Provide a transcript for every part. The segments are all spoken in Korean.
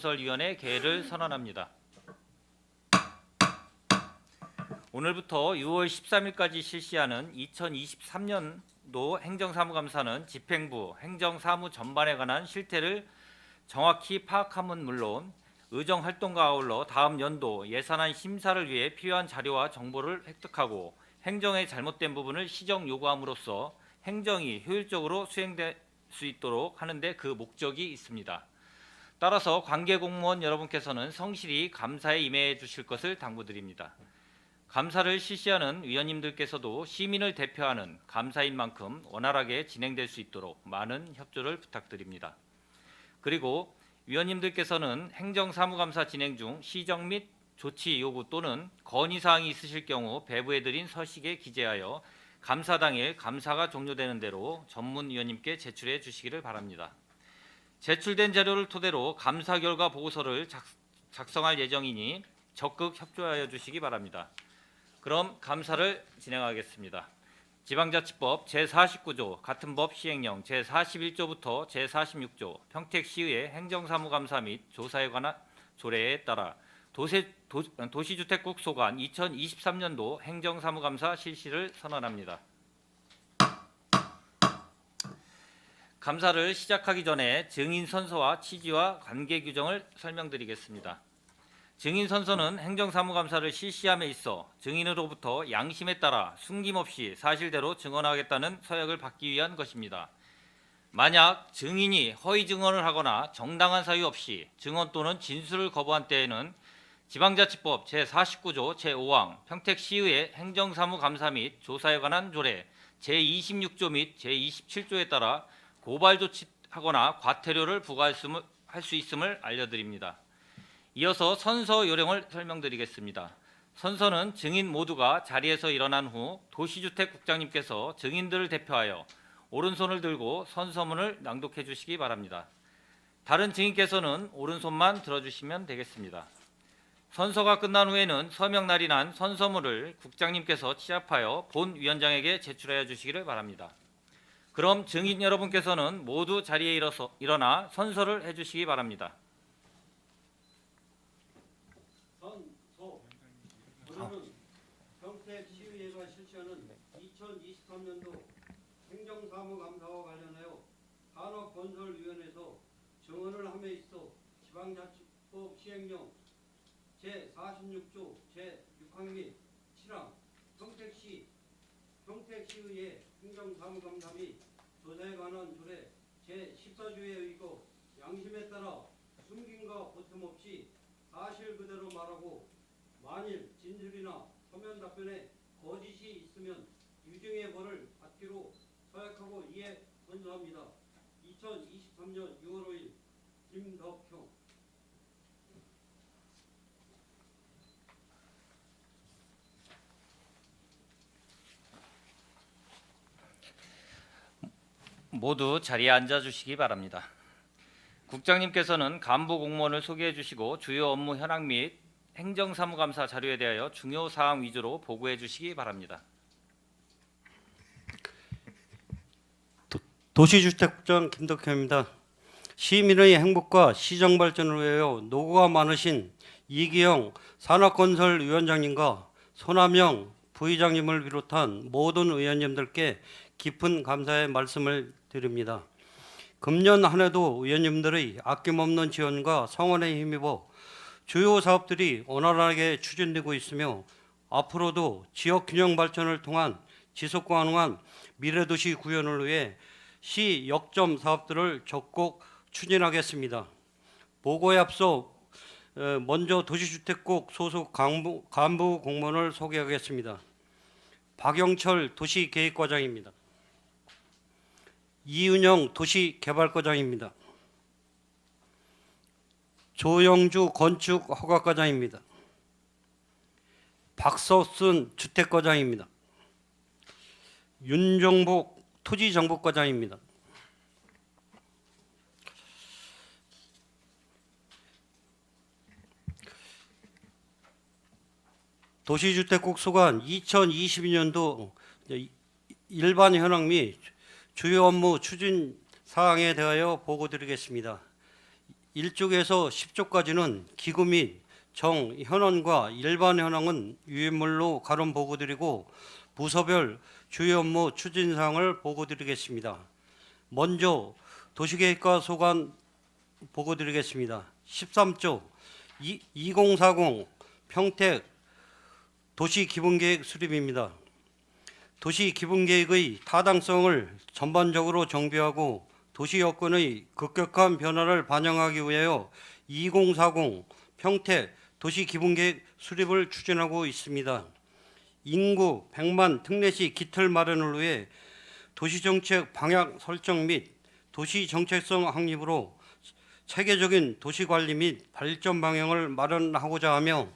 사업건설위원회 개회를 선언합니다. 오늘부터 6월 13일까지 실시하는 2023년도 행정사무감사는 집행부, 행정사무 전반에 관한 실태를 정확히 파악함은 물론 의정활동과 아울러 다음 연도 예산안 심사를 위해 필요한 자료와 정보를 획득하고 행정의 잘못된 부분을 시정 요구함으로써 행정이 효율적으로 수행될 수 있도록 하는 데 그 목적이 있습니다. 따라서 관계 공무원 여러분께서는 성실히 감사에 임해 주실 것을 당부드립니다. 감사를 실시하는 위원님들께서도 시민을 대표하는 감사인 만큼 원활하게 진행될 수 있도록 많은 협조를 부탁드립니다. 그리고 위원님들께서는 행정사무감사 진행 중 시정 및 조치 요구 또는 건의사항이 있으실 경우 배부해드린 서식에 기재하여 감사 당일 감사가 종료되는 대로 전문위원님께 제출해 주시기를 바랍니다. 제출된 자료를 토대로 감사 결과 보고서를 작성할 예정이니 적극 협조하여 주시기 바랍니다. 그럼 감사를 진행하겠습니다. 지방자치법 제49조 같은 법 시행령 제41조부터 제46조 평택시의회 행정사무감사 및 조사에 관한 조례에 따라 도시주택국 소관 2023년도 행정사무감사 실시를 선언합니다. 감사를 시작하기 전에 증인 선서와 취지와 관계 규정을 설명드리겠습니다. 증인 선서는 행정사무감사를 실시함에 있어 증인으로부터 양심에 따라 숨김없이 사실대로 증언하겠다는 서약을 받기 위한 것입니다. 만약 증인이 허위 증언을 하거나 정당한 사유 없이 증언 또는 진술을 거부한 때에는 지방자치법 제49조 제5항 평택시의회 행정사무감사 및 조사에 관한 조례 제26조 및 제27조에 따라 고발 조치하거나 과태료를 부과할 수 있음을 알려드립니다. 이어서 선서 요령을 설명드리겠습니다. 선서는 증인 모두가 자리에서 일어난 후 도시주택국장님께서 증인들을 대표하여 오른손을 들고 선서문을 낭독해 주시기 바랍니다. 다른 증인께서는 오른손만 들어주시면 되겠습니다. 선서가 끝난 후에는 서명날이 난 선서문을 국장님께서 취합하여 본 위원장에게 제출하여 주시기를 바랍니다. 그럼 증인 여러분께서는 모두 자리에 일어나 선서를 해주시기 바랍니다. 오늘은 평택시의회가 실시하는 2023년도 행정사무감사와 관련하여 산업건설위원회에서 정언을 함에 있어 지방자치법 시행령 제46조 제6항 및 7항 평택시의회 행정사무감사 및 조사에 관한 조례 제14조에 의거 양심에 따라 숨김과 보탬 없이 사실 그대로 말하고 만일 진술이나 서면 답변에 거짓이 있으면 유증의 벌을 받기로 서약하고 이에 선서합니다. 2023년 6월 5일 김덕형. 모두 자리에 앉아주시기 바랍니다. 국장님께서는 간부 공무원을 소개해 주시고 주요 업무 현황 및 행정사무감사 자료에 대하여 중요 사항 위주로 보고해 주시기 바랍니다. 도시주택국장 김덕현입니다. 시민의 행복과 시정 발전을 위하여 노고가 많으신 이기영 산업건설위원장님과 손남영 부의장님을 비롯한 모든 의원님들께 깊은 감사의 말씀을 드립니다. 금년 한 해도 의원님들의 아낌없는 지원과 성원에 힘입어 주요 사업들이 원활하게 추진되고 있으며 앞으로도 지역 균형 발전을 통한 지속 가능한 미래도시 구현을 위해 시 역점 사업들을 적극 추진하겠습니다. 보고에 앞서 먼저 도시주택국 소속 간부 공무원을 소개하겠습니다. 박영철 도시계획과장입니다. 이은영 도시개발과장입니다. 조영주 건축허가과장입니다. 박서순 주택과장입니다. 윤정복 토지정보과장입니다. 도시주택국 소관 2022년도 일반 현황 및 주요 업무 추진 사항에 대하여 보고드리겠습니다. 1쪽에서 10쪽까지는 기구 및 정현황과 일반 현황은 유인물로 가름 보고드리고 부서별 주요 업무 추진사항을 보고드리겠습니다. 먼저 도시계획과 소관 보고드리겠습니다. 13조 2040 평택 도시기본계획 수립입니다. 도시기본계획의 타당성을 전반적으로 정비하고 도시 여건의 급격한 변화를 반영하기 위하여 2040 평택 도시기본계획 수립을 추진하고 있습니다. 인구 100만 특례시 기틀 마련을 위해 도시정책 방향 설정 및 도시정책성 확립으로 체계적인 도시관리 및 발전 방향을 마련하고자 하며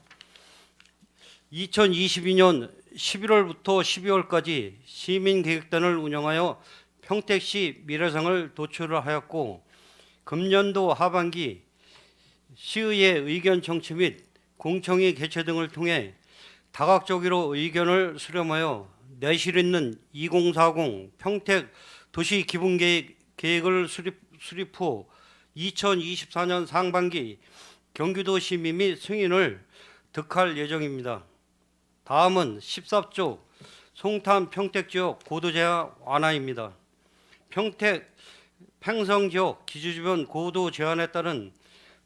2022년 11월부터 12월까지 시민계획단을 운영하여 평택시 미래상을 도출하였고 금년도 하반기 시의회 의견 청취 및 공청회 개최 등을 통해 다각적으로 의견을 수렴하여 내실 있는 2040 평택 도시기본계획을 수립 후 2024년 상반기 경기도 심의 및 승인을 득할 예정입니다. 다음은 14조 송탄 평택지역 고도제한 완화입니다. 평택 팽성지역 기주주변 고도 제한에 따른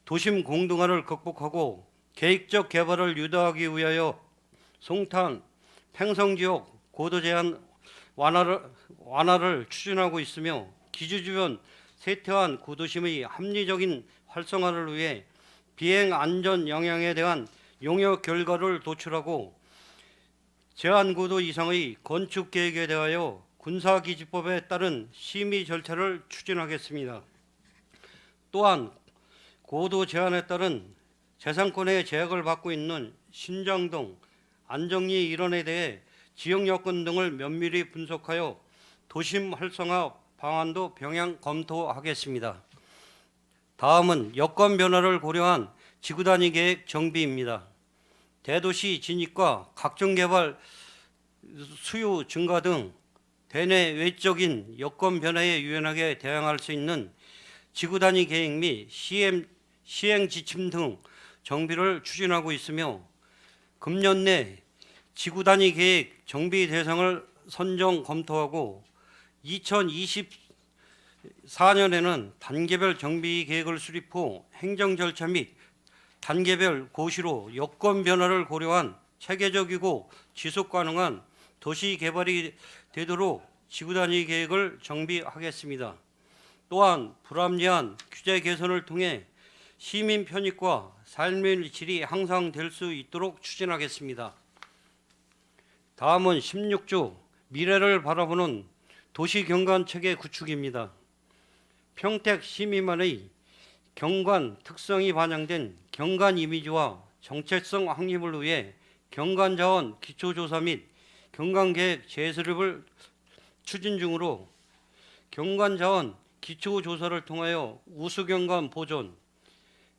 도심 공동화를 극복하고 계획적 개발을 유도하기 위하여 송탄 팽성지역 고도 제한 완화를 추진하고 있으며 기주주변 세태한 구도심의 합리적인 활성화를 위해 비행 안전 영향에 대한 용역 결과를 도출하고 제한고도 이상의 건축 계획에 대하여 군사기지법에 따른 심의 절차를 추진하겠습니다. 또한 고도 제한에 따른 재산권의 제약을 받고 있는 신장 등 안정리 일원에 대해 지역 여건 등을 면밀히 분석하여 도심 활성화 방안도 병행 검토하겠습니다. 다음은 여건 변화를 고려한 지구단위 계획 정비입니다. 대도시 진입과 각종 개발 수요 증가 등 대내 외적인 여건 변화에 유연하게 대응할 수 있는 지구단위 계획 및 시행 지침 등 정비를 추진하고 있으며 금년 내 지구단위 계획 정비 대상을 선정 검토하고 2024년에는 단계별 정비 계획을 수립 후 행정 절차 및 단계별 고시로 여건 변화를 고려한 체계적이고 지속 가능한 도시 개발이 되도록 지구단위 계획을 정비하겠습니다. 또한 불합리한 규제 개선을 통해 시민 편익과 삶의 질이 향상될 수 있도록 추진하겠습니다. 다음은 16조 미래를 바라보는 도시경관 체계 구축입니다. 평택 시민만의 경관 특성이 반영된 경관 이미지와 정체성 확립을 위해 경관자원 기초조사 및 경관계획 재수립을 추진 중으로 경관자원 기초조사를 통하여 우수경관 보존,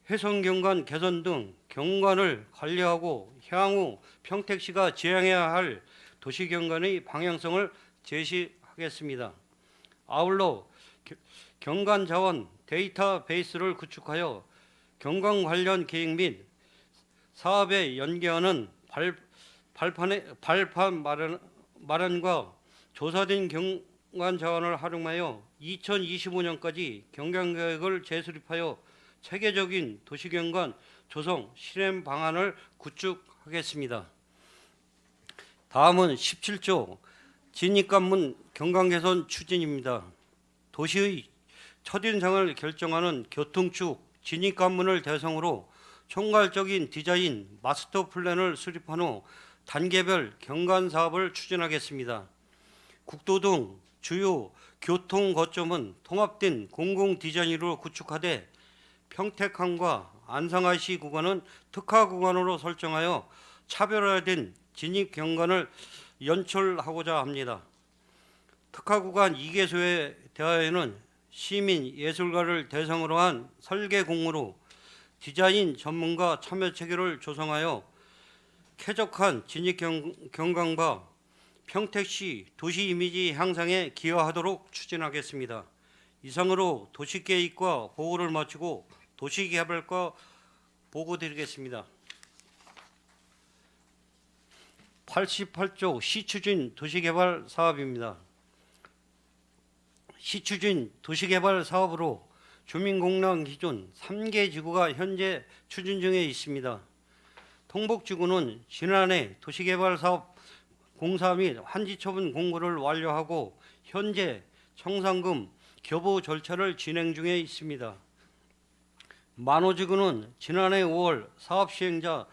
훼손경관 개선 등 경관을 관리하고 향후 평택시가 지향해야 할 도시경관의 방향성을 제시하겠습니다. 아울러 경관자원 데이터베이스를 구축하여 경관 관련 계획 및 사업에 연계하는 발판 마련과 조사된 경관 자원을 활용하여 2025년까지 경관계획을 재수립하여 체계적인 도시경관 조성 실행 방안을 구축하겠습니다. 다음은 17조 진입관문 경관 개선 추진입니다. 도시의 첫인상을 결정하는 교통축 진입관문을 대상으로 총괄적인 디자인 마스터 플랜을 수립한 후 단계별 경관 사업을 추진하겠습니다. 국도 등 주요 교통 거점은 통합된 공공 디자인으로 구축하되 평택항과 안상IC 구간은 특화 구간으로 설정하여 차별화된 진입 경관을 연출하고자 합니다. 특화 구간 2개소에 대하여는 시민 예술가를 대상으로 한 설계 공모로 디자인 전문가 참여 체계를 조성하여 쾌적한 진입 경관과 평택시 도시 이미지 향상에 기여하도록 추진하겠습니다. 이상으로 도시계획과 보고를 마치고 도시개발과 보고드리겠습니다. 88조 시추진 도시개발 사업입니다. 시추진 도시개발 사업으로 주민공랑 기준 3개 지구가 현재 추진 중에 있습니다. 통북지구는 지난해 도시개발 사업 공사 및 환지 처분 공고를 완료하고 현재 청산금 교부 절차를 진행 중에 있습니다. 만호지구는 지난해 5월 사업 시행자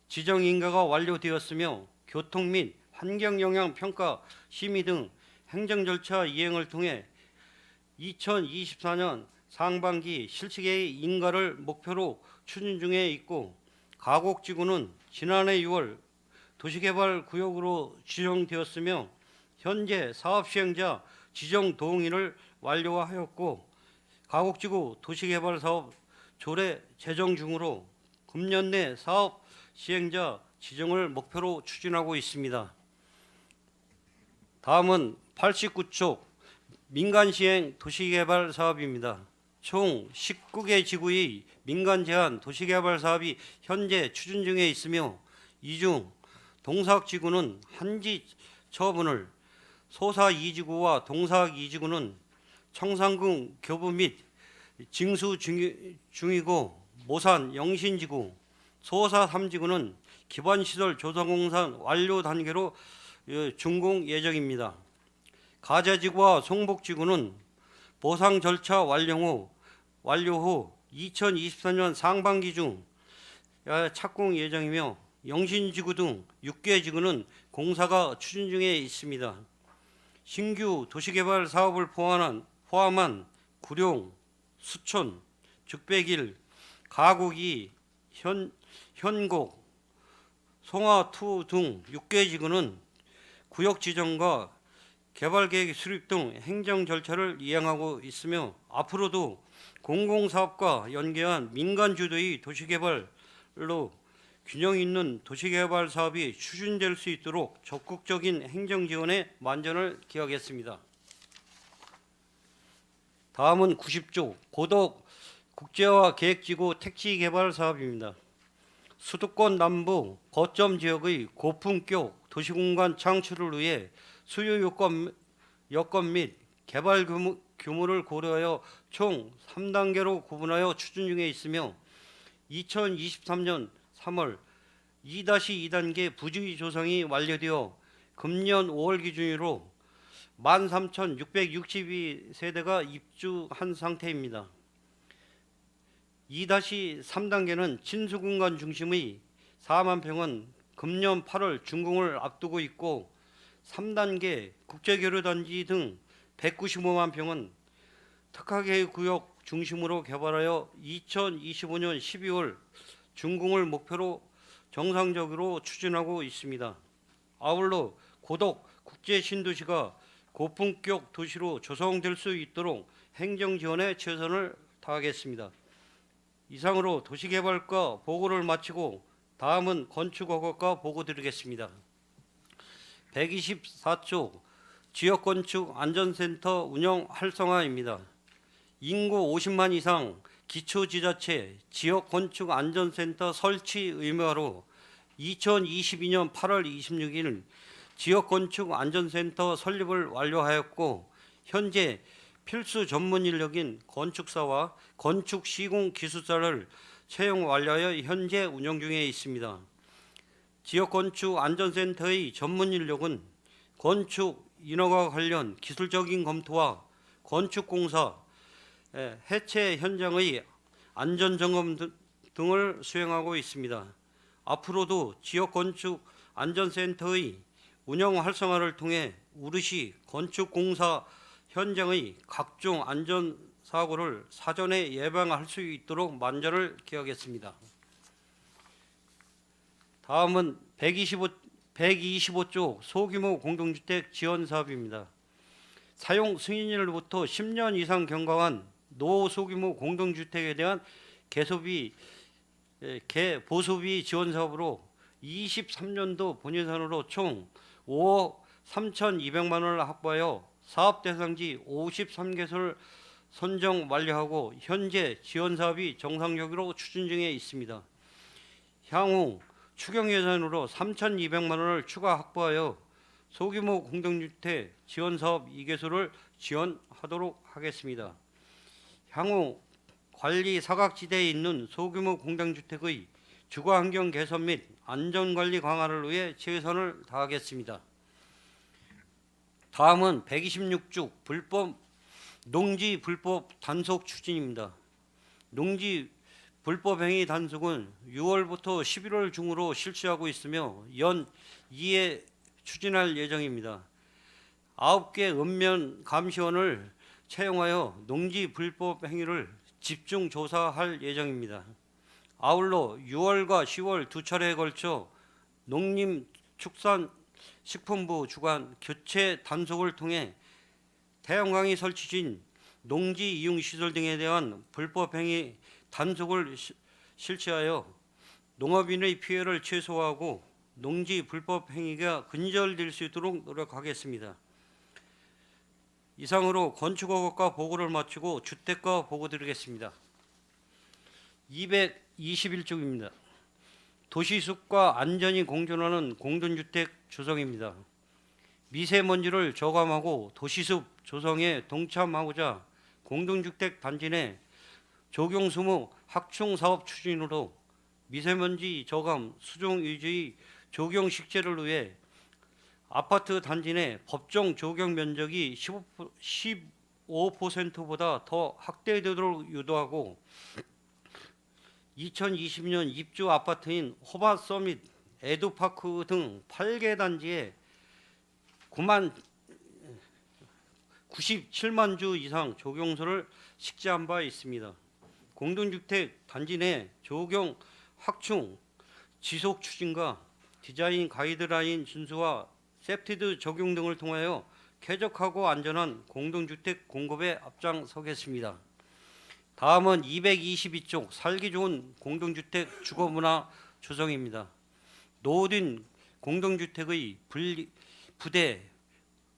지정 인가가 완료되었으며 교통 및 환경 영향 평가 심의 등 행정 절차 이행을 통해 2024년 상반기 실시계획 인가를 목표로 추진 중에 있고, 가곡지구는 지난해 6월 도시개발 구역으로 지정되었으며 현재 사업 시행자 지정 동의를 완료하였고, 가곡지구 도시개발 사업 조례 제정 중으로 금년 내 사업 시행자 지정을 목표로 추진하고 있습니다. 다음은 89쪽 민간 시행 도시개발 사업입니다. 총 19개 지구의 민간 제한 도시개발 사업이 현재 추진 중에 있으며, 이 중 동사지구는 한지 처분을, 소사 2지구와 동사 2지구는 청산금 교부 및 징수 중이고, 모산 영신지구, 소사 3지구는 기반시설 조성공사 완료 단계로 준공 예정입니다. 가자지구와 송복지구는 보상 절차 완료 후 2024년 상반기 중 착공 예정이며, 영신지구 등 6개 지구는 공사가 추진 중에 있습니다. 신규 도시개발 사업을 포함한 구룡, 수촌, 죽배길, 가곡이, 현곡, 송화2 등 6개 지구는 구역 지정과 개발계획 수립 등 행정 절차를 이행하고 있으며, 앞으로도 공공사업과 연계한 민간 주도의 도시개발로 균형 있는 도시개발 사업이 추진될 수 있도록 적극적인 행정 지원에 만전을 기하겠습니다. 다음은 90조 고덕 국제화 계획지구 택지 개발 사업입니다. 수도권 남부 거점 지역의 고품격 도시공간 창출을 위해 수요 여건 및 개발 규모를 고려하여 총 3단계로 구분하여 추진 중에 있으며, 2023년 3월 2-2단계 부지 조성이 완료되어 금년 5월 기준으로 13,662세대가 입주한 상태입니다. 2-3단계는 친수공간 중심의 4만 평은 금년 8월 준공을 앞두고 있고, 3단계 국제교류단지 등 195만 평은 특화계획구역 중심으로 개발하여 2025년 12월 준공을 목표로 정상적으로 추진하고 있습니다. 아울러 고덕 국제신도시가 고품격 도시로 조성될 수 있도록 행정 지원에 최선을 다하겠습니다. 이상으로 도시개발과 보고를 마치고 다음은 건축허가과 보고 드리겠습니다. 124조 지역건축안전센터 운영 활성화입니다. 인구 50만 이상 기초지자체 지역건축안전센터 설치 의무화로 2022년 8월 26일 지역건축안전센터 설립을 완료하였고, 현재 필수 전문 인력인 건축사와 건축시공기술사를 채용 완료하여 현재 운영 중에 있습니다. 지역건축안전센터의 전문 인력은 건축 인허가 관련 기술적인 검토와 건축공사, 해체 현장의 안전점검 등을 수행하고 있습니다. 앞으로도 지역건축안전센터의 운영 활성화를 통해 우르시 건축공사 현장의 각종 안전사고를 사전에 예방할 수 있도록 만전을 기하겠습니다. 다음은 125조 소규모 공동주택 지원 사업입니다. 사용 승인일로부터 10년 이상 경과한 노후 소규모 공동주택에 대한 보수비 지원 사업으로 23년도 본예산으로 총 5억 3,200만 원을 확보하여 사업 대상지 53개소를 선정 완료하고 현재 지원 사업이 정상적으로 추진 중에 있습니다. 향후 추경 예산으로 3,200만 원을 추가 확보하여 소규모 공동주택 지원 사업 2개소를 지원하도록 하겠습니다. 향후 관리 사각지대에 있는 소규모 공동주택의 주거환경 개선 및 안전관리 강화를 위해 최선을 다하겠습니다. 다음은 126주 농지 불법 단속 추진입니다. 농지 불법 행위 단속은 6월부터 11월 중으로 실시하고 있으며 연 2회 추진할 예정입니다. 9개 읍면 감시원을 채용하여 농지 불법 행위를 집중 조사할 예정입니다. 아울러 6월과 10월 두 차례에 걸쳐 농림축산식품부 주관 교체 단속을 통해 태양광이 설치진 농지 이용 시설 등에 대한 불법 행위 단속을 실시하여 농업인의 피해를 최소화하고 농지 불법 행위가 근절될 수 있도록 노력하겠습니다. 이상으로 건축허가과 보고를 마치고 주택가 보고 드리겠습니다. 221쪽입니다. 도시숲과 안전이 공존하는 공동주택 조성입니다. 미세먼지를 저감하고 도시숲 조성에 동참하고자 공동주택 단지 내 조경수무 확충 사업 추진으로 미세먼지 저감 수종 위주의 조경 식재를 위해 아파트 단지 내 법정 조경 면적이 15%보다 더 확대되도록 유도하고 2020년 입주 아파트인 호바 서밋, 에듀파크 등 8개 단지에 97만 주 이상 조경소를 식재한 바 있습니다. 공동주택 단지 내 조경 확충, 지속 추진과 디자인 가이드라인 준수와 세프티드 적용 등을 통하여 쾌적하고 안전한 공동주택 공급에 앞장서겠습니다. 다음은 222쪽 살기 좋은 공동주택 주거문화 조성입니다. 노후된 공동주택의 부대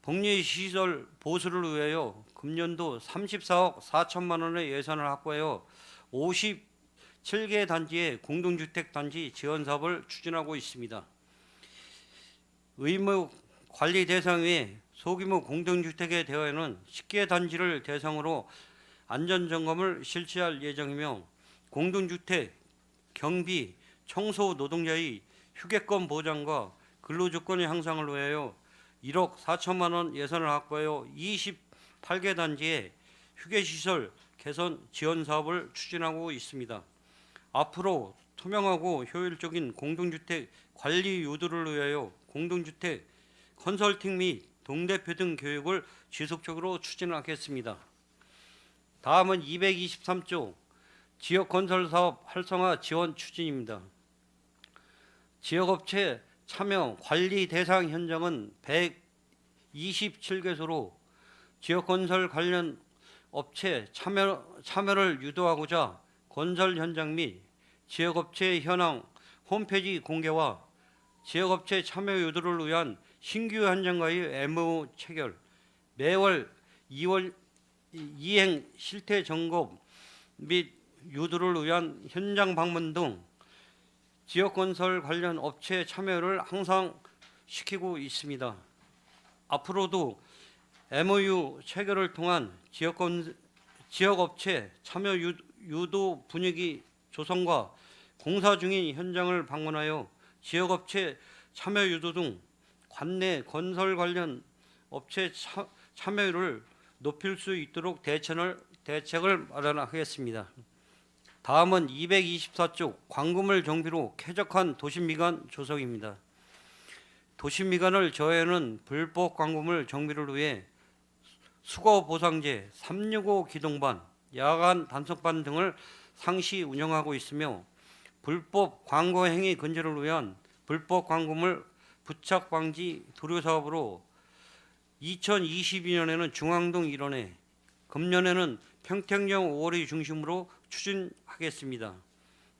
복리시설 보수를 위하여 금년도 34억 4천만 원의 예산을 확보하여 57개 단지의 공동주택 단지 지원 사업을 추진하고 있습니다. 의무 관리 대상 외 소규모 공동주택에 대하여는 10개 단지를 대상으로 안전점검을 실시할 예정이며 공동주택 경비 청소 노동자의 휴게권 보장과 근로조건의 향상을 위하여 1억 4천만 원 예산을 확보하여 28개 단지에 휴게시설 개선 지원 사업을 추진하고 있습니다. 앞으로 투명하고 효율적인 공동주택 관리 유도를 위하여 공동주택 컨설팅 및 동대표 등 교육을 지속적으로 추진하겠습니다. 다음은 223조 지역건설사업 활성화 지원 추진입니다. 지역업체 참여 관리 대상 현장은 127개소로 지역건설 관련 업체 참여를 유도하고자 건설 현장 및 지역업체 현황 홈페이지 공개와 지역업체 참여 유도를 위한 신규 현장과의 MOU 체결, 매월 2월 이행 실태 점검 및 유도를 위한 현장 방문 등 지역건설 관련 업체 참여를 항상 시키고 있습니다. 앞으로도 MOU 체결을 통한 지역업체 참여 유도 분위기 조성과 공사 중인 현장을 방문하여 지역업체 참여 유도 등 관내 건설 관련 업체 참여율을 높일 수 있도록 대책을 마련하겠습니다. 다음은 224쪽 광구물 정비로 쾌적한 도심미관 조성입니다. 도심미관을 저해하는 불법 광구물 정비를 위해 수거보상제, 365 기동반, 야간 단속반 등을 상시 운영하고 있으며 불법 광고 행위 근절을 위한 불법 광고물 부착 방지 도료 사업으로 2022년에는 중앙동 일원에, 금년에는 평택역 5월의 중심으로 추진하겠습니다.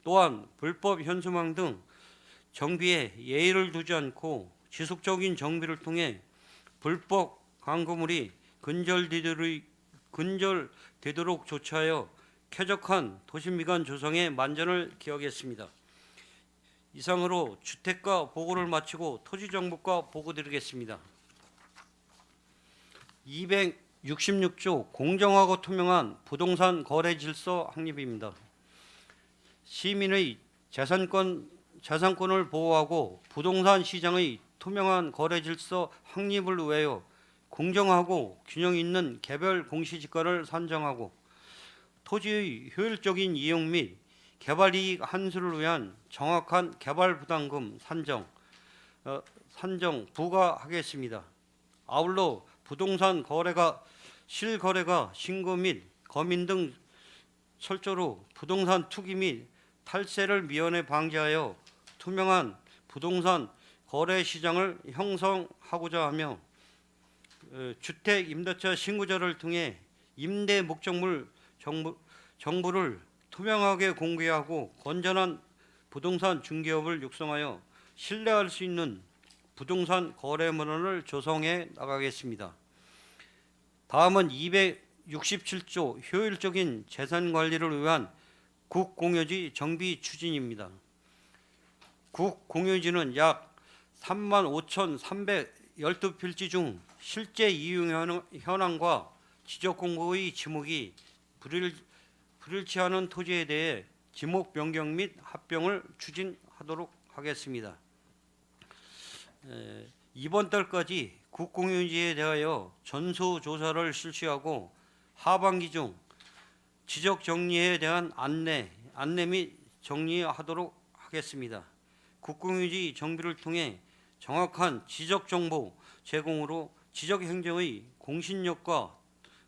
또한 불법 현수막 등 정비에 예의를 두지 않고 지속적인 정비를 통해 불법 광고물이 근절되도록 되도록 조치하여 쾌적한 도시미관 조성에 만전을 기하겠습니다. 이상으로 주택과 보고를 마치고 토지정보과 보고드리겠습니다. 266조 공정하고 투명한 부동산 거래 질서 확립입니다. 시민의 재산권을 보호하고 부동산 시장의 투명한 거래 질서 확립을 위하여 공정하고 균형 있는 개별 공시지가를 산정하고 토지의 효율적인 이용 및 개발 이익 환수를 위한 정확한 개발 부담금 산정 부과하겠습니다. 아울러 부동산 거래가 실거래가 신고 및 검인 등 철저로 부동산 투기 및 탈세를 미연에 방지하여 투명한 부동산 거래 시장을 형성하고자 하며 주택 임대차 신고자를 통해 임대 목적물 정보를 투명하게 공개하고 건전한 부동산 중개업을 육성하여 신뢰할 수 있는 부동산 거래 문화를 조성해 나가겠습니다. 다음은 267조 효율적인 재산 관리를 위한 국공유지 정비 추진입니다. 국공유지는 약 35,312필지 중 실제 이용 현황과 지적 공고의 지목이 불일치하는 토지에 대해 지목 변경 및 합병을 추진하도록 하겠습니다. 이번 달까지 국공유지에 대하여 전수조사를 실시하고 하반기 중 지적 정리에 대한 안내 및 정리하도록 하겠습니다. 국공유지 정비를 통해 정확한 지적 정보 제공으로 지적 행정의 공신력과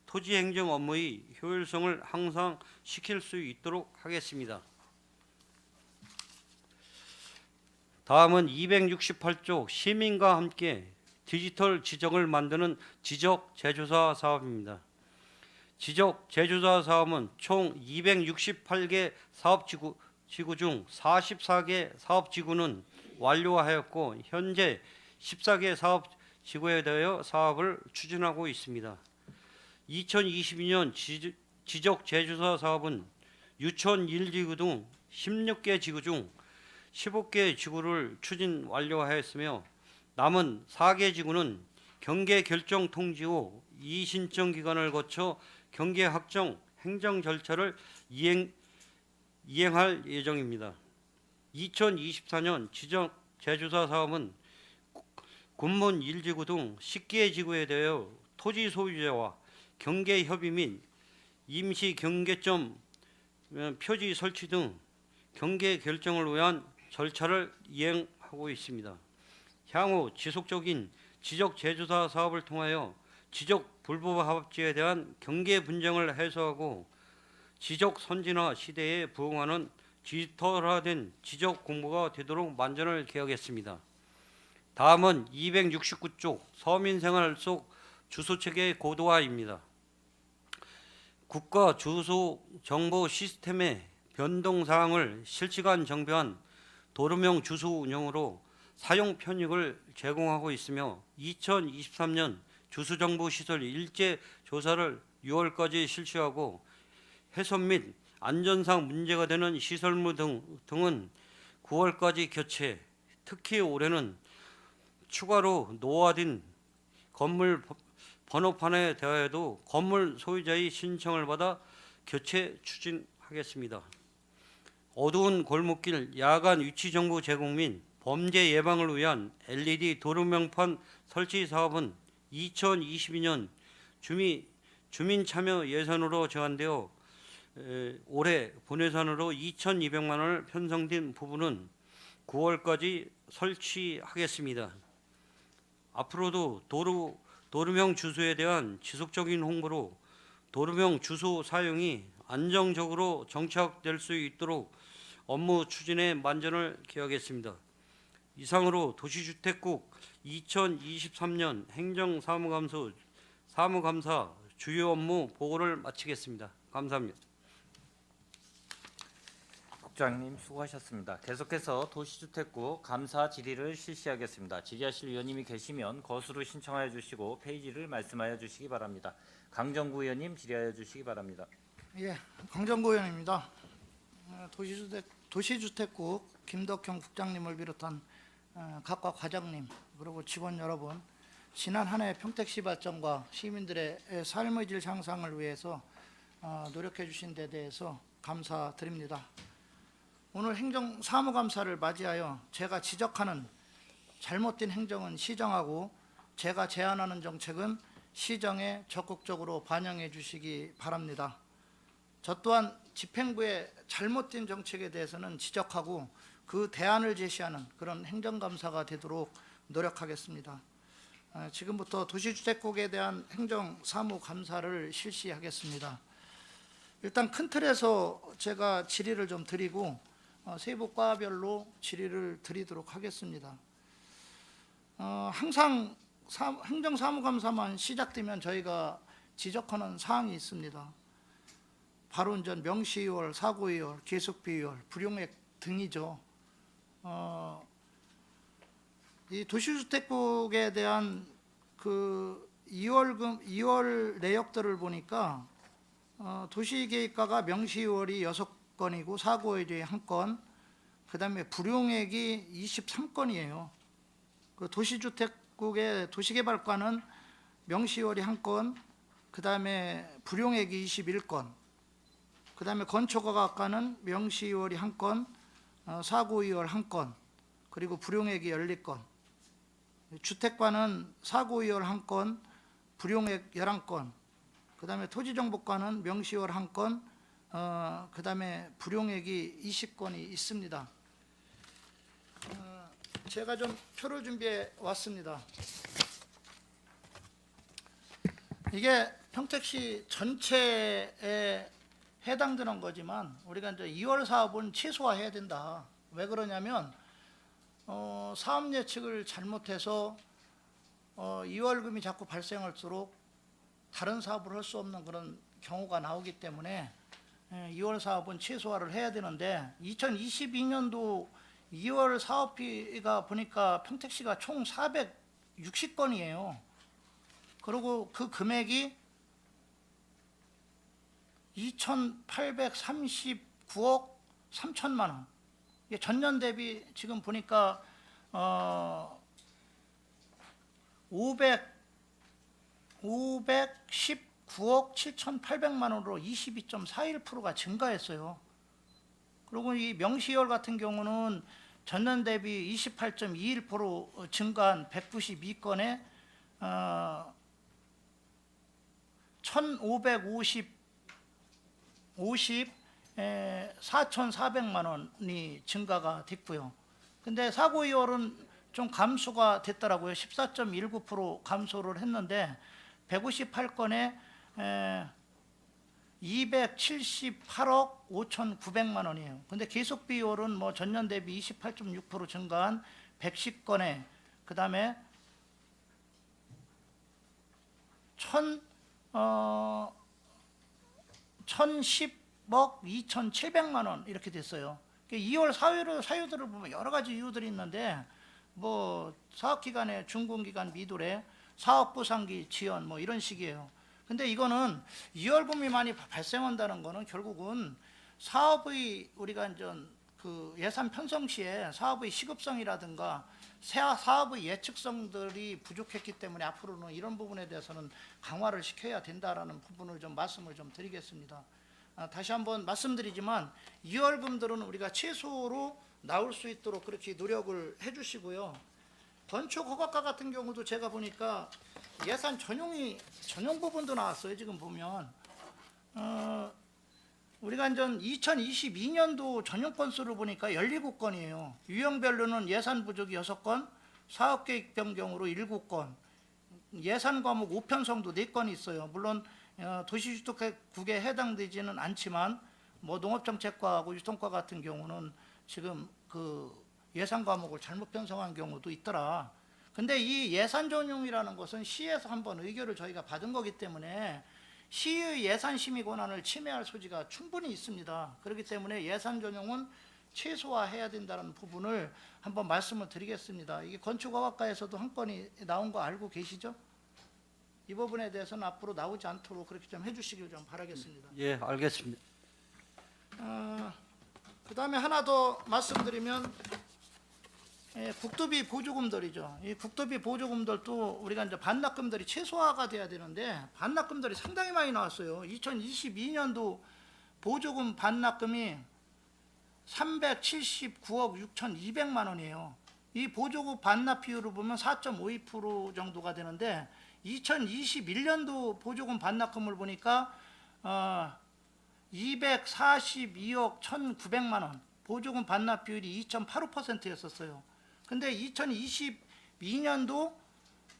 토지 행정 업무의 효율성을 향상시킬 수 있도록 하겠습니다. 다음은 268조 시민과 함께 디지털 지정을 만드는 지적 제조사 사업입니다. 지적 제조사 사업은 총 268개 사업지구 중 44개 사업지구는 완료하였고 현재 14개 사업지구에 대하여 사업을 추진하고 있습니다. 2022년 지적 제조사 사업은 유천 1지구 등 16개 지구 중 15개 지구를 추진 완료하였으며 남은 4개 지구는 경계 결정 통지 후 이의신청 기간을 거쳐 경계 확정 행정 절차를 이행할 예정입니다. 2024년 지적 제조사 사업은 군문 1지구 등 10개 지구에 대하여 토지 소유자와 경계 협의 및 임시 경계점 표지 설치 등 경계 결정을 위한 절차를 이행하고 있습니다. 향후 지속적인 지적 제조사 사업을 통하여 지적 불법합지에 대한 경계 분쟁을 해소하고 지적 선진화 시대에 부응하는 디지털화된 지적 공부가 되도록 만전을 기하겠습니다. 다음은 269조 서민생활 속 주소체계 고도화입니다. 국가 주소 정보 시스템의 변동 사항을 실시간 정비한 도로명 주소 운영으로 사용 편익을 제공하고 있으며 2023년 주소정보시설 일제 조사를 6월까지 실시하고 훼손 및 안전상 문제가 되는 시설물 등은 9월까지 교체, 특히 올해는 추가로 노화된 건물 번호판에 대하여도 건물 소유자의 신청을 받아 교체 추진하겠습니다. 어두운 골목길 야간 위치 정보 제공 및 범죄 예방을 위한 LED 도로명판 설치 사업은 2022년 주민 참여 예산으로 제한되어 올해 본예산으로 2,200만 원을 편성된 부분은 9월까지 설치하겠습니다. 앞으로도 도로명 주소에 대한 지속적인 홍보로 도로명 주소 사용이 안정적으로 정착될 수 있도록 업무 추진에 만전을 기하겠습니다. 이상으로 도시주택국 2023년 행정사무감사 주요 업무 보고를 마치겠습니다. 감사합니다. 국장님 수고하셨습니다. 계속해서 도시주택국 감사 질의를 실시하겠습니다. 질의하실 위원님이 계시면 거수로 신청하여 주시고 페이지를 말씀하여 주시기 바랍니다. 강정구 의원님 질의하여 주시기 바랍니다. 예, 강정구 의원입니다. 도시주택국 김덕형 국장님을 비롯한 각과 과장님 그리고 직원 여러분, 지난 한 해 평택시 발전과 시민들의 삶의 질 향상을 위해서 노력해 주신 데 대해서 감사드립니다. 오늘 행정사무감사를 맞이하여 제가 지적하는 잘못된 행정은 시정하고 제가 제안하는 정책은 시정에 적극적으로 반영해 주시기 바랍니다. 저 또한 집행부의 잘못된 정책에 대해서는 지적하고 그 대안을 제시하는 그런 행정감사가 되도록 노력하겠습니다. 지금부터 도시주택국에 대한 행정사무감사를 실시하겠습니다. 일단 큰 틀에서 제가 질의를 좀 드리고 세부 과별로 질의를 드리도록 하겠습니다. 항상 행정사무감사만 시작되면 저희가 지적하는 사항이 있습니다. 바로 이제 명시이월, 사고이월, 계속비이월, 불용액 등이죠. 이 도시주택국에 대한 그 2월 내역들을 보니까 도시계획과가 명시이월이 6건이고 사고이월이 1건, 그 다음에 불용액이 23건이에요. 그 도시주택국의 도시개발과는 명시이월이 1건, 그 다음에 불용액이 21건, 그 다음에 건축허가과는 명시이월이 1건, 사고이월 1건, 그리고 불용액이 14건, 주택과는 사고이월 1건, 불용액 11건, 그 다음에 토지정보과는 명시이월 1건, 그 다음에 불용액이 20건이 있습니다. 제가 좀 표를 준비해 왔습니다. 이게 평택시 전체에 해당되는 거지만 우리가 이제 2월 사업은 최소화해야 된다. 왜 그러냐면 사업 예측을 잘못해서 2월금이 자꾸 발생할수록 다른 사업을 할 수 없는 그런 경우가 나오기 때문에 2월 사업은 최소화를 해야 되는데 2022년도 2월 사업비가 보니까 평택시가 총 460건이에요. 그리고 그 금액이 2,839억 3천만 원. 전년 대비 지금 보니까 519억 7,800만 원으로 22.41%가 증가했어요. 그리고 이 명시이월 같은 경우는 전년 대비 28.21% 증가한 192건에 4,400만 원이 증가가 됐고요. 근데 사고이월은 좀 감소가 됐더라고요. 14.19% 감소를 했는데 158건에 278억 5,900만 원이에요. 근데 계속비이월은 뭐 전년 대비 28.6% 증가한 110건에 그 다음에 1,010억 2,700만 원 이렇게 됐어요. 2월 사유들을 보면 여러 가지 이유들이 있는데 뭐 사업기간의 준공기간 미도래, 사업부상기 지연 뭐 이런 식이에요. 근데 이거는 2월금이 많이 발생한다는 거는 결국은 사업의 우리가 이제 그 예산 편성 시에 사업의 시급성이라든가 사업의 예측성들이 부족했기 때문에 앞으로는 이런 부분에 대해서는 강화를 시켜야 된다라는 부분을 좀 말씀을 좀 드리겠습니다. 다시 한번 말씀드리지만 2월금들은 우리가 최소로 나올 수 있도록 그렇게 노력을 해주시고요. 건축허가과 같은 경우도 제가 보니까 예산 전용 부분도 나왔어요. 지금 보면 우리가 이제 2022년도 전용 건수를 보니까 17건이에요. 유형별로는 예산 부족이 6건, 사업계획 변경으로 7건, 예산 과목 5편성도 4건 있어요. 물론 도시주택국에 해당되지는 않지만 뭐 농업정책과하고 유통과 같은 경우는 지금 그 예산 과목을 잘못 편성한 경우도 있더라. 근데 이 예산 전용이라는 것은 시에서 한번 의결을 저희가 받은 거기 때문에 시의 예산 심의 권한을 침해할 소지가 충분히 있습니다. 그렇기 때문에 예산 전용은 최소화해야 된다는 부분을 한번 말씀을 드리겠습니다. 이게 건축허가과에서도 한 건이 나온 거 알고 계시죠? 이 부분에 대해서는 앞으로 나오지 않도록 그렇게 좀 해주시길 좀 바라겠습니다. 예, 알겠습니다. 그 다음에 하나 더 말씀드리면 국토비 보조금들이죠. 이 국토비 보조금들도 우리가 이제 반납금들이 최소화가 돼야 되는데 반납금들이 상당히 많이 나왔어요. 2022년도 보조금 반납금이 379억 6,200만 원이에요. 이 보조금 반납 비율을 보면 4.52% 정도가 되는데 2021년도 보조금 반납금을 보니까 242억 1,900만 원, 보조금 반납 비율이 2.85%였었어요. 근데 2022년도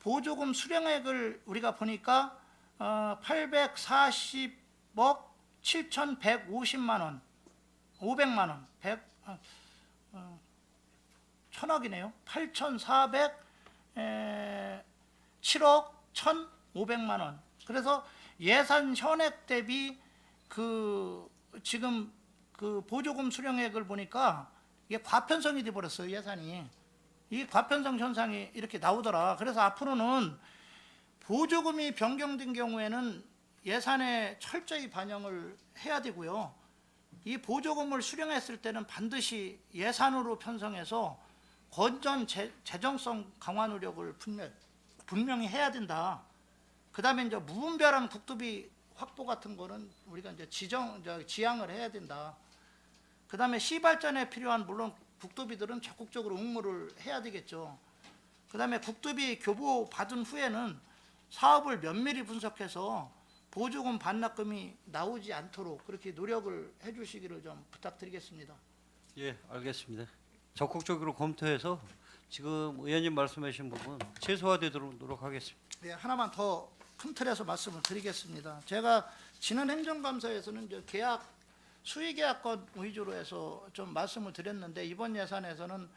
보조금 수령액을 우리가 보니까 840억 7,150만 원, 500만 원, 1000억이네요. 8,407억 1,500만 원. 그래서 예산 현액 대비 지금 보조금 수령액을 보니까 이게 과편성이 돼 버렸어요, 예산이. 이 과편성 현상이 이렇게 나오더라. 그래서 앞으로는 보조금이 변경된 경우에는 예산에 철저히 반영을 해야 되고요. 이 보조금을 수령했을 때는 반드시 예산으로 편성해서 건전 재정성 강화 노력을 분명히 해야 된다. 그다음에 이제 무분별한 국토비 확보 같은 거는 우리가 이제 지양을 해야 된다. 그다음에 시발전에 필요한 물론 국토비들은 적극적으로 응모를 해야 되겠죠. 그다음에 국토비 교부 받은 후에는 사업을 면밀히 분석해서 보조금 반납금이 나오지 않도록 그렇게 노력을 해주시기를 좀 부탁드리겠습니다. 예, 알겠습니다. 적극적으로 검토해서 지금 의원님 말씀하신 부분 최소화되도록 노력하겠습니다. 네, 하나만 더 큰 틀에서 말씀을 드리겠습니다. 제가 지난 행정감사에서는 이제 수의계약건 위주로 해서 좀 말씀을 드렸는데 이번 예산에서는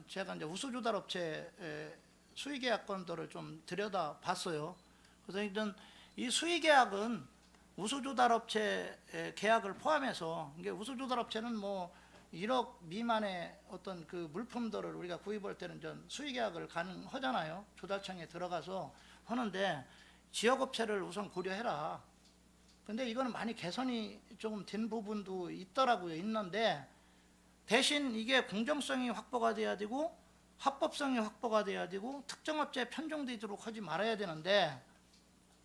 제가 이제 우수조달업체 수의계약건들을 좀 들여다봤어요. 그래서 이제 이 수의계약은 우수조달업체 계약을 포함해서 이게 우수조달업체는 뭐 1억 미만의 어떤 그 물품들을 우리가 구입할 때는 전 수의계약을 가능하잖아요. 조달청에 들어가서 하는데 지역업체를 우선 고려해라. 근데 이거는 많이 개선이 조금 된 부분도 있는데 대신 이게 공정성이 확보가 돼야 되고 합법성이 확보가 돼야 되고 특정업체에 편중되도록 하지 말아야 되는데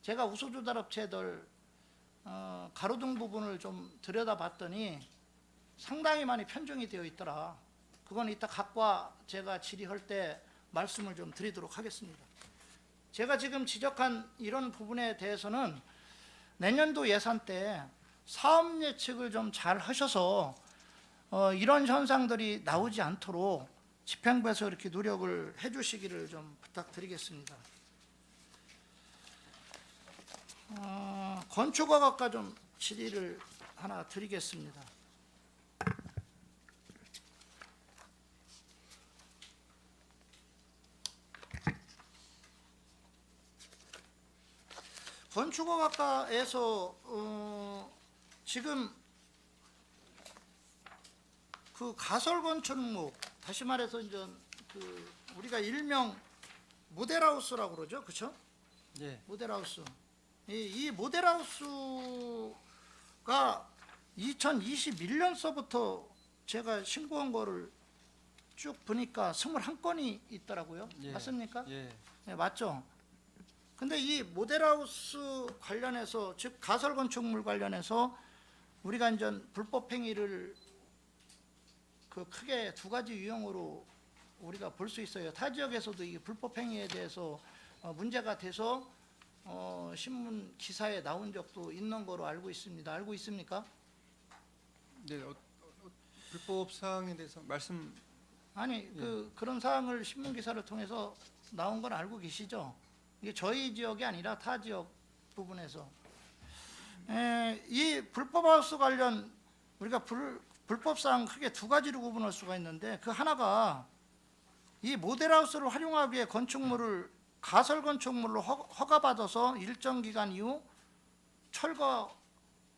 제가 우수조달업체들 가로등 부분을 좀 들여다봤더니 상당히 많이 편중이 되어 있더라. 그건 이따 각과 제가 질의할 때 말씀을 좀 드리도록 하겠습니다. 제가 지금 지적한 이런 부분에 대해서는 내년도 예산 때 사업 예측을 좀 잘 하셔서 이런 현상들이 나오지 않도록 집행부에서 이렇게 노력을 해주시기를 좀 부탁드리겠습니다. 건축허가과 좀 질의를 하나 드리겠습니다. 건축허가과에서 지금 그 가설건축목, 다시 말해서 이제 그 우리가 일명 모델하우스라고 그러죠, 그렇죠? 예. 모델하우스. 이 모델하우스가 2021년서부터 제가 신고한 거를 쭉 보니까 21건이 있더라고요. 예. 맞습니까? 예. 네, 맞죠? 근데 이 모델하우스 관련해서 즉 가설건축물 관련해서 우리가 이제 불법 행위를 그 크게 두 가지 유형으로 우리가 볼 수 있어요. 타 지역에서도 이 불법 행위에 대해서 문제가 돼서 신문 기사에 나온 적도 있는 거로 알고 있습니다. 알고 있습니까? 네, 불법 사항에 대해서 말씀. 아니 그런 사항을 신문 기사를 통해서 나온 건 알고 계시죠? 이게 저희 지역이 아니라 타 지역 부분에서 이 불법 하우스 관련 우리가 불법 사항 크게 두 가지로 구분할 수가 있는데 그 하나가 이 모델하우스를 활용하기 위해 건축물을 가설 건축물로 허가받아서 일정 기간 이후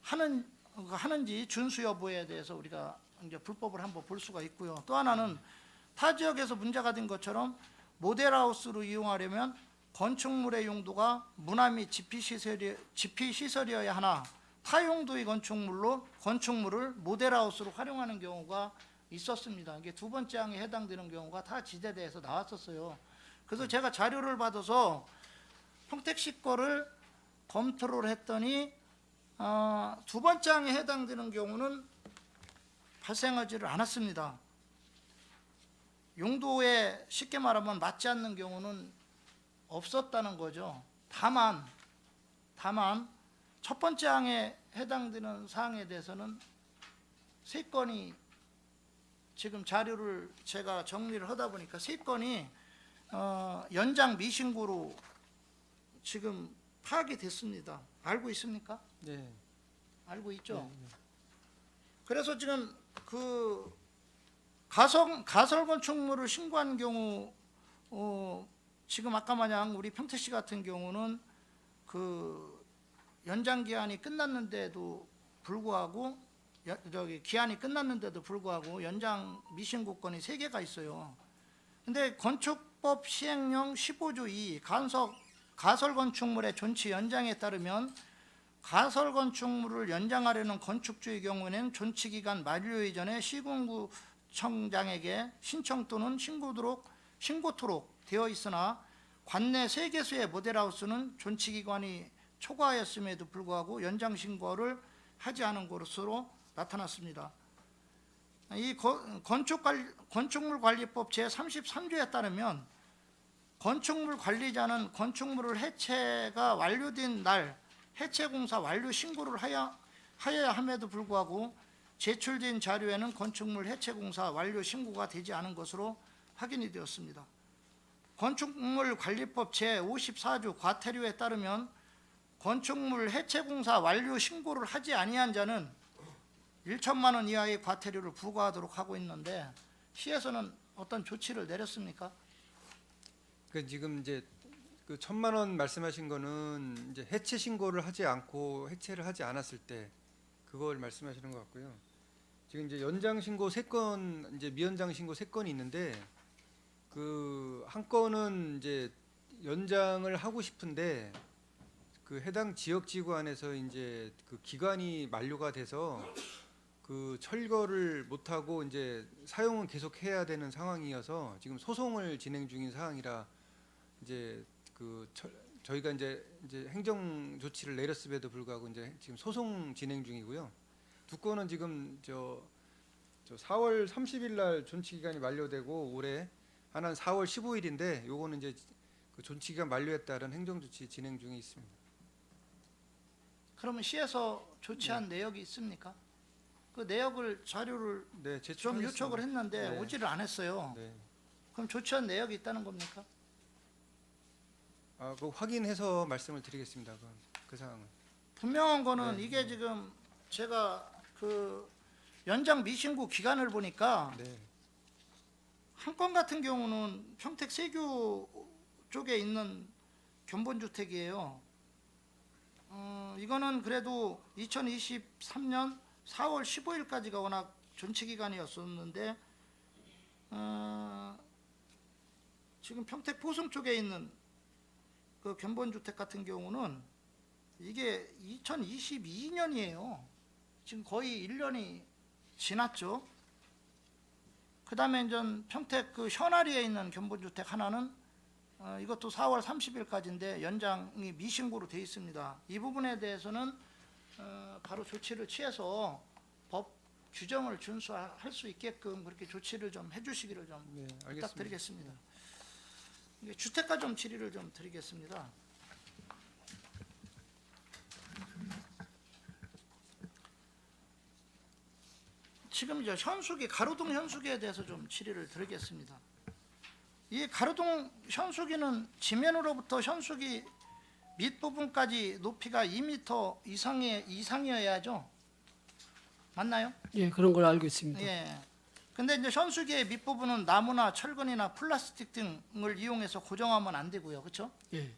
철거하는지 준수 여부에 대해서 우리가 이제 불법을 한번 볼 수가 있고요. 또 하나는 타 지역에서 문제가 된 것처럼 모델하우스로 이용하려면 건축물의 용도가 문화 및 집필시설이어야 하나 타 용도의 건축물을 모델하우스로 활용하는 경우가 있었습니다. 이게 두 번째 항에 해당되는 경우가 타 지대대에서 나왔었어요. 그래서 제가 자료를 받아서 평택시 거를 검토를 했더니 두 번째 항에 해당되는 경우는 발생하지를 않았습니다. 용도에 쉽게 말하면 맞지 않는 경우는 없었다는 거죠. 다만 첫 번째 항에 해당되는 사항에 대해서는 3건이 지금 자료를 제가 정리를 하다 보니까 3건이 연장 미신고로 지금 파악이 됐습니다. 알고 있습니까? 네. 알고 있죠? 네. 그래서 지금 그 가설 건축물을 신고한 경우 지금 아까 마냥 우리 평택시 같은 경우는 그 연장 기한이 끝났는데도 불구하고 기한이 끝났는데도 불구하고 연장 미신고 건이 3개가 있어요. 근데 건축법 시행령 15조 2 가설 건축물의 존치 연장에 따르면 가설 건축물을 연장하려는 건축주의 경우에는 존치 기간 만료 이전에 시군구청장에게 신청 또는 신고토록 되어 있으나 관내 3개소의 모델하우스는 존치 기간이 초과하였음에도 불구하고 연장 신고를 하지 않은 것으로 나타났습니다. 이 건축물관리법 제33조에 따르면 건축물 관리자는 건축물을 해체가 완료된 날 해체공사 완료 신고를 하여야 함에도 불구하고 제출된 자료에는 건축물 해체공사 완료 신고가 되지 않은 것으로 확인이 되었습니다. 건축물관리법 제54조 과태료에 따르면 건축물 해체공사 완료 신고를 하지 아니한 자는 1천만 원 이하의 과태료를 부과하도록 하고 있는데 시에서는 어떤 조치를 내렸습니까? 그 지금 이제 그 1,000만 원 말씀하신 거는 이제 해체 신고를 하지 않고 해체를 하지 않았을 때 그걸 말씀하시는 것 같고요. 지금 이제 연장 신고 3건, 이제 미연장 신고 3건이 있는데 그 한 건은 이제 연장을 하고 싶은데 그 해당 지역 지구 안에서 이제 그 기간이 만료가 돼서 그 철거를 못 하고 이제 사용은 계속 해야 되는 상황이어서 지금 소송을 진행 중인 상황이라 이제 저희가 이제 행정 조치를 내렸음에도 불구하고 이제 지금 소송 진행 중이고요. 2건은 지금 저 4월 30일 날 존치 기간이 만료되고 올해 하나는 4월 15일인데 요거는 이제 그 존치 기간 만료에 따른 행정 조치 진행 중에 있습니다. 그러면 시에서 조치한 내역이 있습니까? 그 내역을 자료를 네, 좀 제출하겠습니다. 요청을 했는데 네. 오지를 않았어요. 네. 그럼 조치한 내역이 있다는 겁니까? 그 확인해서 말씀을 드리겠습니다. 그 상황은. 분명한 거는 네. 이게 지금 제가 그 연장 미신고 기간을 보니까 네. 한 건 같은 경우는 평택 세교 쪽에 있는 견본주택이에요. 이거는 그래도 2023년 4월 15일까지가 워낙 존치 기간이었었는데 지금 평택 포승 쪽에 있는 그 견본주택 같은 경우는 이게 2022년이에요. 지금 거의 1년이 지났죠. 그 다음에 이제 평택 그 현아리에 있는 견본주택 하나는 이것도 4월 30일까지인데 연장이 미신고로 되어 있습니다. 이 부분에 대해서는 바로 조치를 취해서 법 규정을 준수할 수 있게끔 그렇게 조치를 좀 해주시기를 좀 네, 알겠습니다. 부탁드리겠습니다. 이게 주택가 좀 질의를 좀 드리겠습니다. 지금 이제 현수기 가로등 현수기에 대해서 좀 질의를 드리겠습니다. 이 가로등 현수기는 지면으로부터 현수기 밑부분까지 높이가 2m 이상이어야죠. 맞나요? 예, 그런 걸 알고 있습니다. 예. 근데 이제 현수기의 밑부분은 나무나 철근이나 플라스틱 등을 이용해서 고정하면 안 되고요. 그렇죠? 예,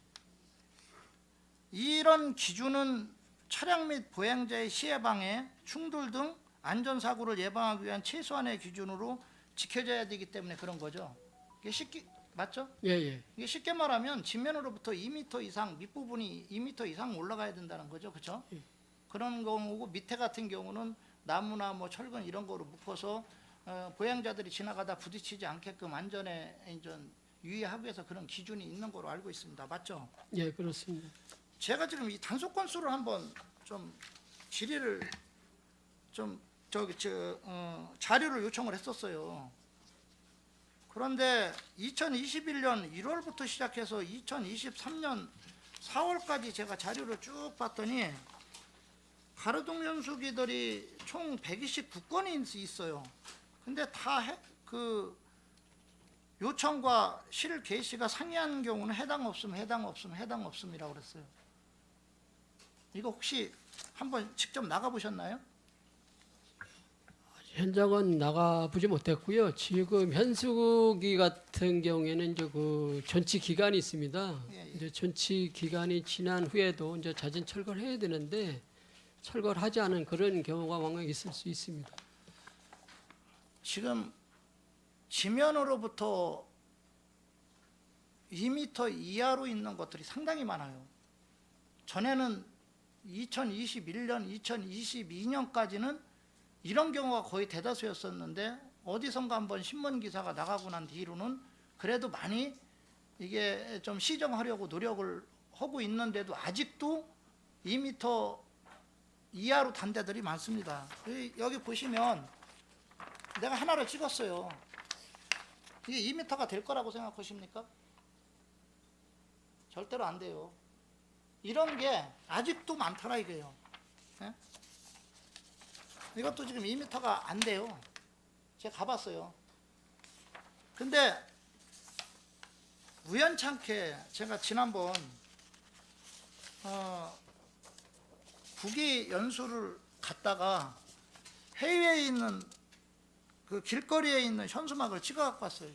이런 기준은 차량 및 보행자의 시해 방해, 충돌 등 안전사고를 예방하기 위한 최소한의 기준으로 지켜져야 되기 때문에 그런 거죠. 이게 쉽게 맞죠? 예, 예. 이게 쉽게 말하면 지면으로부터 2m 이상 밑부분이 2m 이상 올라가야 된다는 거죠, 그렇죠? 예. 그런 경우고 밑에 같은 경우는 나무나 뭐 철근 이런 거로 묶어서 보행자들이 지나가다 부딪히지 않게끔 안전에 유의하기 위해서 그런 기준이 있는 거로 알고 있습니다, 맞죠? 예, 그렇습니다. 제가 지금 이 단속 건수를 한번 좀 질의를 좀 자료를 요청을 했었어요. 그런데 2021년 1월부터 시작해서 2023년 4월까지 제가 자료를 쭉 봤더니 가로등 연수기들이 총 129건이 있어요. 근데 다 그 요청과 실 개시가 상이한 경우는 해당 없음이라고 그랬어요. 이거 혹시 한번 직접 나가 보셨나요? 현장은 나가보지 못했고요. 지금 현수기 같은 경우에는 이제 그 전치 기간이 있습니다. 예, 예. 이제 전치 기간이 지난 후에도 이제 자진 철거를 해야 되는데 철거를 하지 않은 그런 경우가 왕왕 있을 수 있습니다. 지금 지면으로부터 2m 이하로 있는 것들이 상당히 많아요. 전에는 2021년, 2022년까지는 이런 경우가 거의 대다수였었는데 어디선가 한번 신문 기사가 나가고 난 뒤로는 그래도 많이 이게 좀 시정하려고 노력을 하고 있는데도 아직도 2m 이하로 단 데들이 많습니다. 여기 보시면 내가 하나를 찍었어요. 이게 2m가 될 거라고 생각하십니까? 절대로 안 돼요. 이런 게 아직도 많더라 이거예요. 예? 이것도 지금 2m가 안 돼요. 제가 가봤어요. 근데 우연찮게 제가 지난번 국외 연수를 갔다가 해외에 있는 그 길거리에 있는 현수막을 찍어 갖고 왔어요.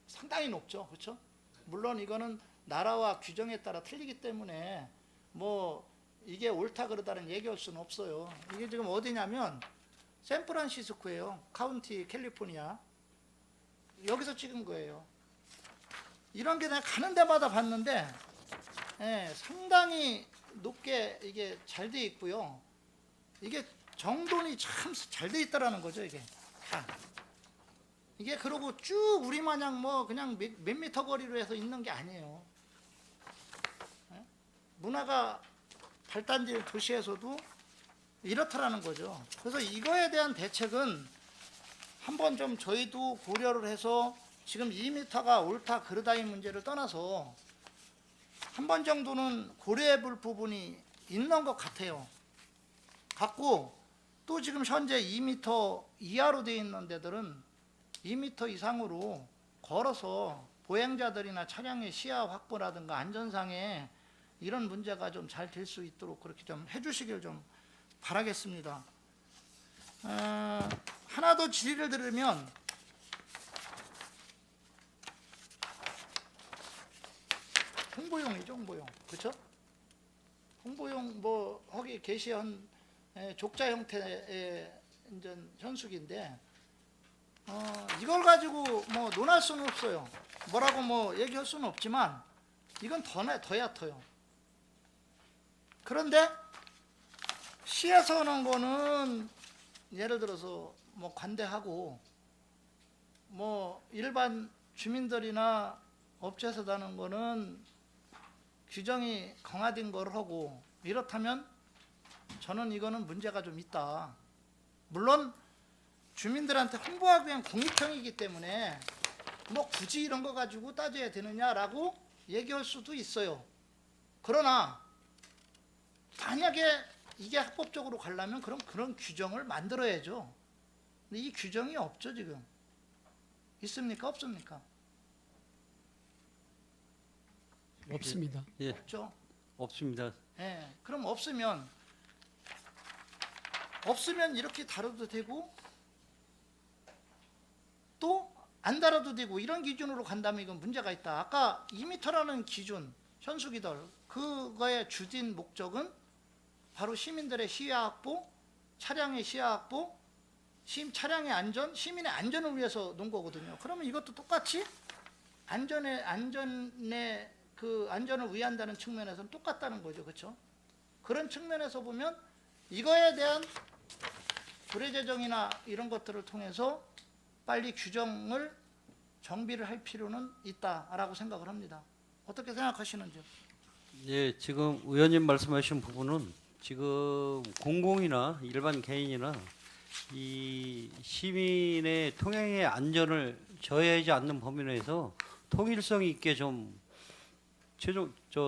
상당히 높죠, 그렇죠? 물론 이거는 나라와 규정에 따라 틀리기 때문에 뭐 이게 옳다 그러다는 얘기할 수는 없어요. 이게 지금 어디냐면 샌프란시스코예요. 카운티 캘리포니아. 여기서 찍은 거예요. 이런 게 내가 가는 데마다 봤는데 상당히 높게 이게 잘 돼 있고요. 이게 정돈이 참 잘 돼 있다라는 거죠, 이게. 다. 이게 그러고 쭉 우리 마냥 뭐 그냥 몇 미터 거리로 해서 있는 게 아니에요. 문화가 발달된 도시에서도 이렇다라는 거죠. 그래서 이거에 대한 대책은 한번 좀 저희도 고려를 해서 지금 2m가 옳다 그르다의 문제를 떠나서 한 번 정도는 고려해 볼 부분이 있는 것 같아요. 같고 또 지금 현재 2m 이하로 되어 있는 데들은 2m 이상으로 걸어서 보행자들이나 차량의 시야 확보라든가 안전상에 이런 문제가 좀 잘 될 수 있도록 그렇게 좀 해주시길 좀 바라겠습니다. 하나 더 질의를 들으면 홍보용이죠, 홍보용. 그렇죠? 홍보용 뭐 거기 게시한 족자 형태의 인전 현수기인데 이걸 가지고 뭐 논할 수는 없어요. 뭐라고 뭐 얘기할 수는 없지만 이건 더 얕아요. 그런데 시에서 오는 거는 예를 들어서 뭐 관대하고 뭐 일반 주민들이나 업체에서 다는 거는 규정이 강화된 걸 하고 이렇다면 저는 이거는 문제가 좀 있다. 물론 주민들한테 홍보하기 위한 공익형이기 때문에 뭐 굳이 이런 거 가지고 따져야 되느냐라고 얘기할 수도 있어요. 그러나 만약에 이게 합법적으로 가려면 그럼 그런 규정을 만들어야죠. 근데 이 규정이 없죠, 지금. 있습니까? 없습니까? 없습니다. 예, 없죠. 없습니다. 예. 그럼 없으면 이렇게 다뤄도 되고 또 안 달아도 되고 이런 기준으로 간다면 이건 문제가 있다. 아까 2m라는 기준, 현수기들 그거의 주된 목적은 바로 시민들의 시야 확보, 차량의 시야 확보, 차량의 안전, 시민의 안전을 위해서 놓은 거거든요. 그러면 이것도 똑같이 안전의 그 안전을 위한다는 측면에서는 똑같다는 거죠, 그렇죠? 그런 측면에서 보면 이거에 대한 조례 제정이나 이런 것들을 통해서 빨리 규정을 정비를 할 필요는 있다라고 생각을 합니다. 어떻게 생각하시는지요? 예, 지금 의원님 말씀하신 부분은 지금 공공이나 일반 개인이나 이 시민의 통행의 안전을 저해하지 않는 범위 내에서 통일성 있게 좀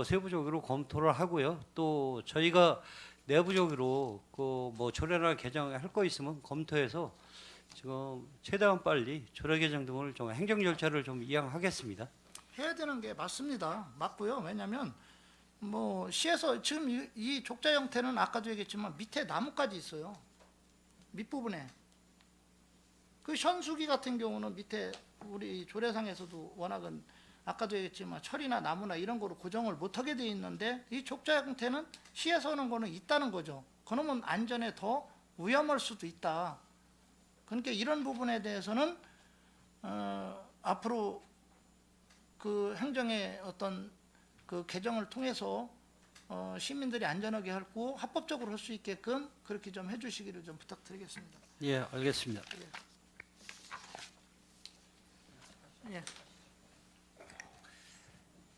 세부적으로 검토를 하고요. 또 저희가 내부적으로 그 뭐 조례나 개정할 거 있으면 검토해서 지금 최대한 빨리 조례 개정 등을 좀 행정 절차를 좀 이행하겠습니다. 해야 되는 게 맞습니다. 맞고요. 왜냐하면 뭐 시에서 지금 이 족자 형태는 아까도 얘기했지만 밑에 나무까지 있어요. 밑부분에. 그 현수기 같은 경우는 밑에 우리 조례상에서도 워낙은 아까도 얘기했지만 철이나 나무나 이런 거로 고정을 못하게 돼 있는데 이 족자 형태는 시에서 오는 거는 있다는 거죠. 그러면 안전에 더 위험할 수도 있다. 그러니까 이런 부분에 대해서는 앞으로 그 행정의 어떤 그 개정을 통해서 시민들이 안전하게 하고 합법적으로 할 수 있게끔 그렇게 좀 해주시기를 좀 부탁드리겠습니다. 예, 알겠습니다.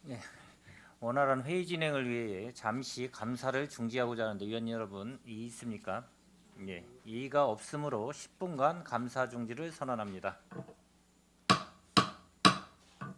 예. 원활한 회의 진행을 위해 잠시 감사를 중지하고자 하는데 위원 여러분 이의 있습니까? 예, 이의가 없으므로 10분간 감사 중지를 선언합니다.